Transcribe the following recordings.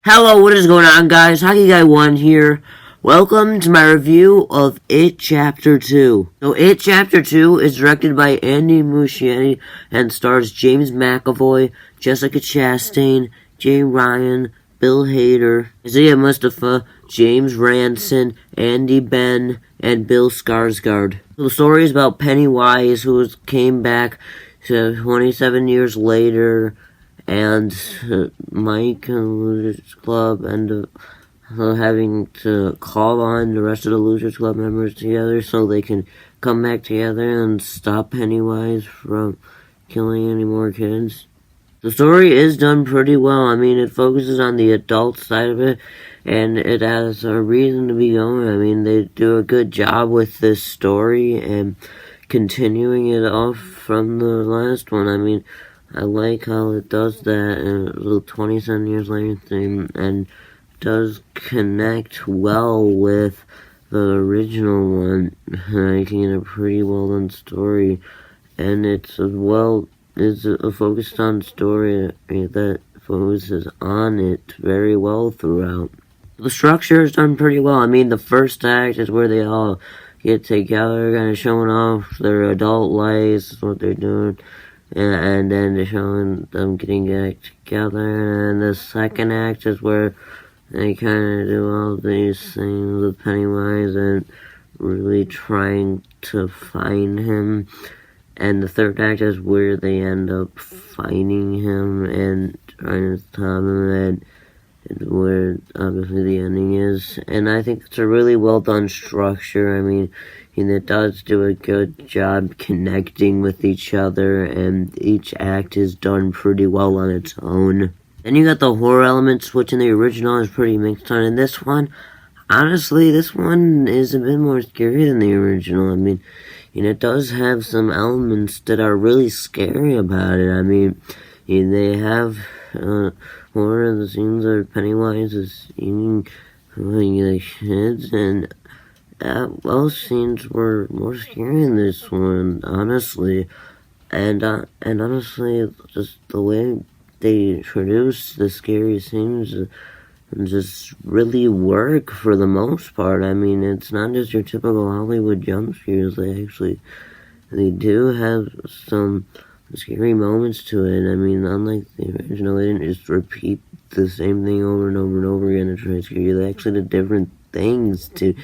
Hello, what is going on, guys? Hockey Guy 1 here. Welcome to my review of It Chapter 2. So, It Chapter 2 is directed by Andy Muschietti and stars James McAvoy, Jessica Chastain, Jay Ryan, Bill Hader, Isaiah Mustafa, James Ranson, Andy Ben, and Bill Skarsgård. So the story is about Pennywise, who came back 27 years later, and Mike and Losers Club and having to call on the rest of the Losers Club members together so they can come back together and stop Pennywise from killing any more kids. The story is done pretty well. I mean, it focuses on the adult side of it, and it has a reason to be going. I mean, they do a good job with this story and continuing it off from the last one. I mean, I like how it does that in a little 27 years later thing, and does connect well with the original one, making it a pretty well done story. And it's a focused on story that focuses on it very well throughout. The structure is done pretty well. I mean, the first act is where they all get together, kind of showing off their adult lives, what they're doing. And then they're showing them getting back together. And the second act is where they kind of do all these things with Pennywise and really trying to find him. And the third act is where they end up finding him and trying to stop him, and where obviously the ending is. And I think it's a really well done structure. I mean, it does do a good job connecting with each other, and each act is done pretty well on its own. Then you got the horror elements, which in the original is pretty mixed on. In this one, honestly, this one is a bit more scary than the original. I mean, it does have some elements that are really scary about it. I mean, they have horror of the scenes where Pennywise is eating the kids, and those scenes were more scary than this one, honestly. And honestly, just the way they introduce the scary scenes just really work for the most part. I mean, it's not just your typical Hollywood jump scares. They do have some scary moments to it. I mean, unlike the original, they didn't just repeat the same thing over and over and over again to try and scare you. They actually did different things to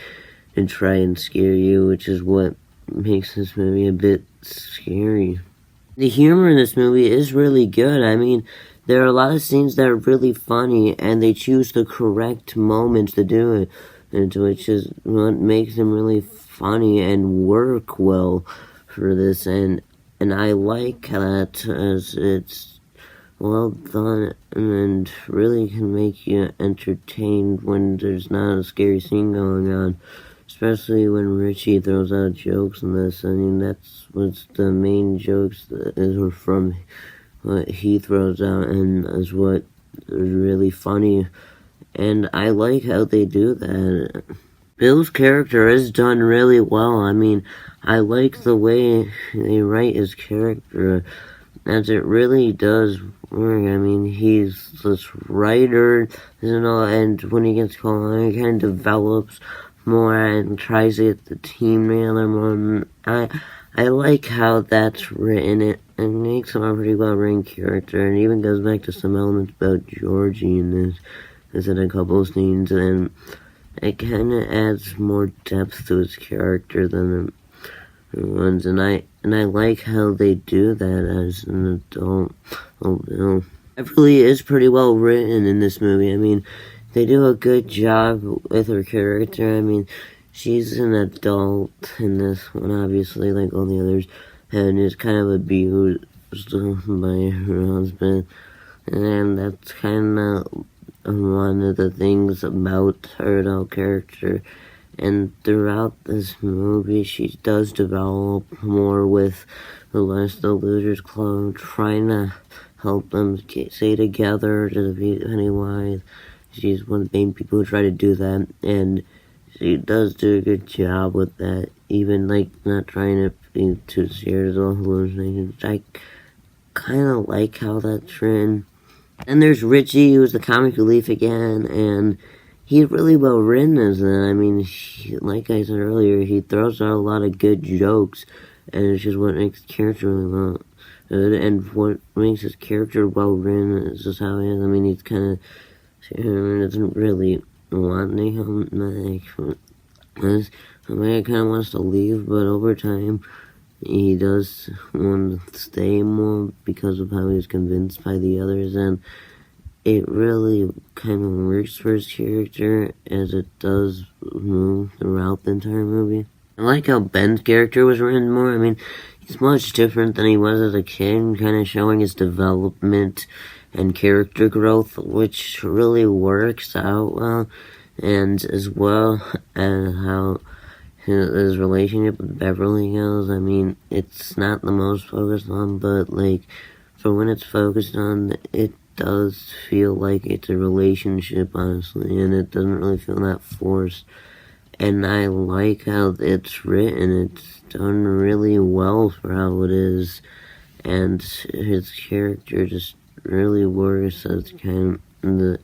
try and scare you, which is what makes this movie a bit scary. The humor in this movie is really good. I mean, there are a lot of scenes that are really funny, and they choose the correct moments to do it, which is what makes them really funny and work well for this. And I like that, as it's well done and really can make you entertained when there's not a scary scene going on. Especially when Ritchie throws out jokes in this. I mean, that's what's the main jokes that are from what he throws out, and is what is really funny. And I like how they do that. Bill's character is done really well. I mean, I like the way they write his character, as it really does work. I mean, he's this writer, and when he gets called on, he kind of develops more and tries to get the team together more. I like how that's written. It makes him a pretty well written character, and even goes back to some elements about Georgie in this in a couple of scenes, and it kind of adds more depth to his character than the ones. And I like how they do that as an adult. Beverly is pretty well written in this movie. I mean, they do a good job with her character. I mean, she's an adult in this one, obviously, like all the others, and is kind of abused by her husband. And that's kind of one of the things about her adult character. And throughout this movie, she does develop more with the rest of the Losers Club, trying to help them stay together to defeat Pennywise. She's one of the main people who try to do that, and she does do a good job with that, even, not trying to be too serious or hallucinations. I kind of like how that's written. And there's Ritchie, who's the comic relief again, and he's really well written as that. I mean, like I said earlier, he throws out a lot of good jokes, and it's just what makes the character really well. And what makes his character well written is just how he is. I mean, he's kind of doesn't really want to come back. I mean, he kind of wants to leave, but over time, he does want to stay more because of how he's convinced by the others, and it really kind of works for his character as it does move throughout the entire movie. I like how Ben's character was written more. I mean, he's much different than he was as a kid, kind of showing his development and character growth, which really works out well, and as well as how his relationship with Beverly goes. I mean, it's not the most focused on, but like, for when it's focused on, it does feel like it's a relationship, honestly, and it doesn't really feel that forced. And I like how it's written. It's done really well for how it is, and his character just really works as kind of the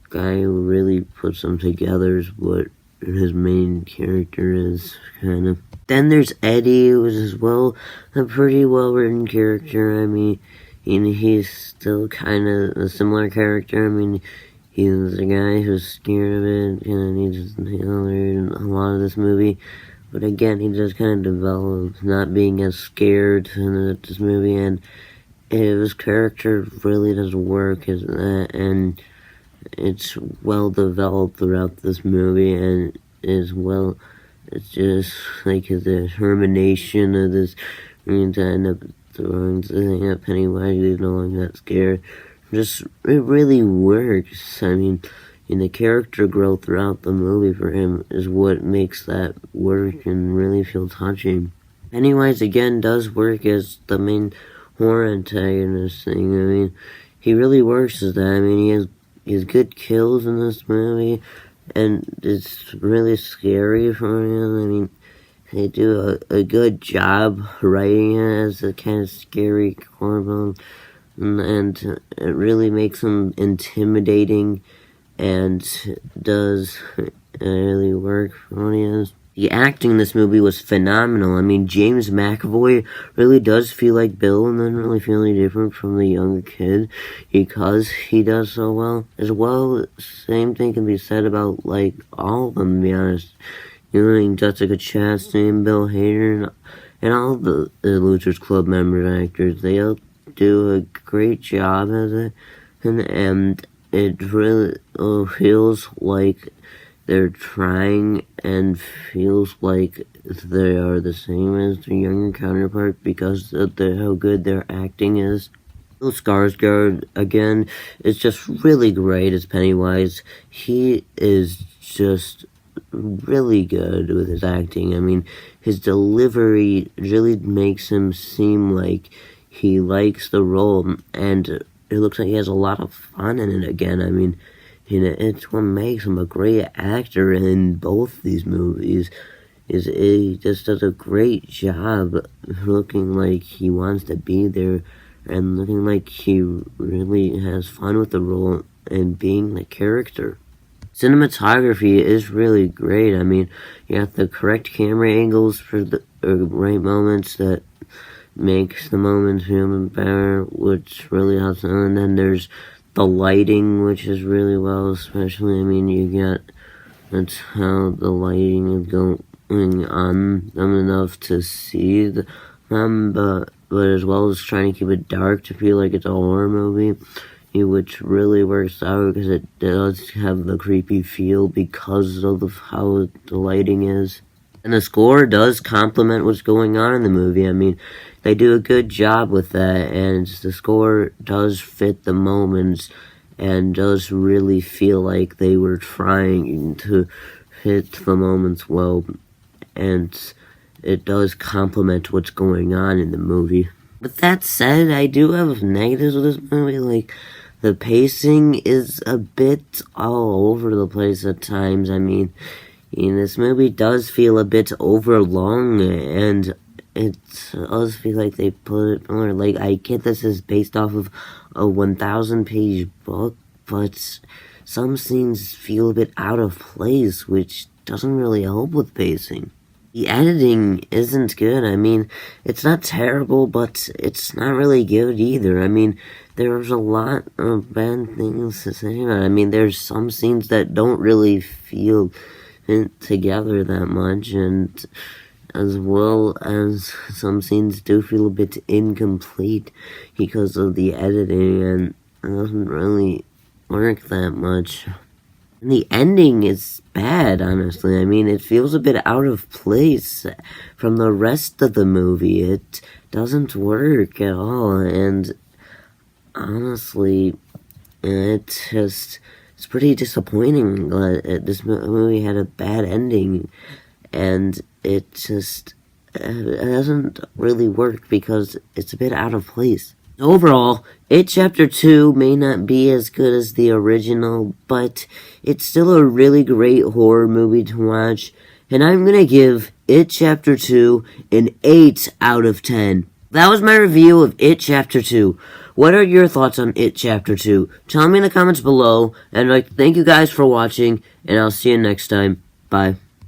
guy who really puts them together is what his main character is, kind of. Then there's Eddie, who is as well a pretty well-written character. I mean, he's still kind of a similar character. I mean, he's a guy who's scared of it, kind of needs to learn a lot of this movie. But again, he just kind of develops not being as scared in this movie, and his character really does work as that, and it's well developed throughout this movie, and as well, it's just like his determination of this, to end up throwing something at Pennywise, he's no longer that scared. Just, it really works. I mean, the character growth throughout the movie for him is what makes that work and really feel touching. Pennywise, again, does work as the main horror antagonist thing. I mean, he really works as that. I mean, he has good kills in this movie, and it's really scary for him. I mean, they do a good job writing it as a kind of scary horror film, and it really makes him intimidating, and does really work for what he is. The acting in this movie was phenomenal. I mean, James McAvoy really does feel like Bill and doesn't really feel any different from the younger kid because he does so well. As well, same thing can be said about, like, all of them, to be honest. Jessica Chastain, Bill Hader, and all the Losers Club members, actors. They all do a great job as it, and it really feels like they're trying and feels like they are the same as their younger counterpart because of how good their acting is. Bill Skarsgård, again, is just really great as Pennywise. He is just really good with his acting. I mean, his delivery really makes him seem like he likes the role, and it looks like he has a lot of fun in it again. I mean, it's what makes him a great actor in both these movies. He just does a great job looking like he wants to be there and looking like he really has fun with the role and being the character. Cinematography is really great. I mean, you have the correct camera angles for the right moments that makes the moments feel better, which really helps. And then there's the lighting, which is really well, especially, I mean, that's how the lighting is going on them enough to see them, but as well as trying to keep it dark to feel like it's a horror movie, which really works out because it does have the creepy feel because of how the lighting is. And the score does complement what's going on in the movie. I mean, they do a good job with that, and the score does fit the moments and does really feel like they were trying to hit the moments well, and it does complement what's going on in the movie. With that said, I do have negatives with this movie, like the pacing is a bit all over the place at times. I mean, this movie does feel a bit overlong, and it does feel like they put it more, like, I get this is based off of a 1,000-page book, but some scenes feel a bit out of place, which doesn't really help with pacing. The editing isn't good. I mean, it's not terrible, but it's not really good either. I mean, there's a lot of bad things to say about it. I mean, there's some scenes that don't really feel together that much, and as well as some scenes do feel a bit incomplete because of the editing, and it doesn't really work that much. And the ending is bad, honestly. I mean, it feels a bit out of place from the rest of the movie. It doesn't work at all, and honestly, it's pretty disappointing. This movie had a bad ending, and it doesn't really work because it's a bit out of place. Overall, It Chapter 2 may not be as good as the original, but it's still a really great horror movie to watch, and I'm gonna give It Chapter 2 an 8 out of 10. That was my review of It Chapter 2. What are your thoughts on It Chapter 2? Tell me in the comments below, and I'd like to thank you guys for watching, and I'll see you next time. Bye.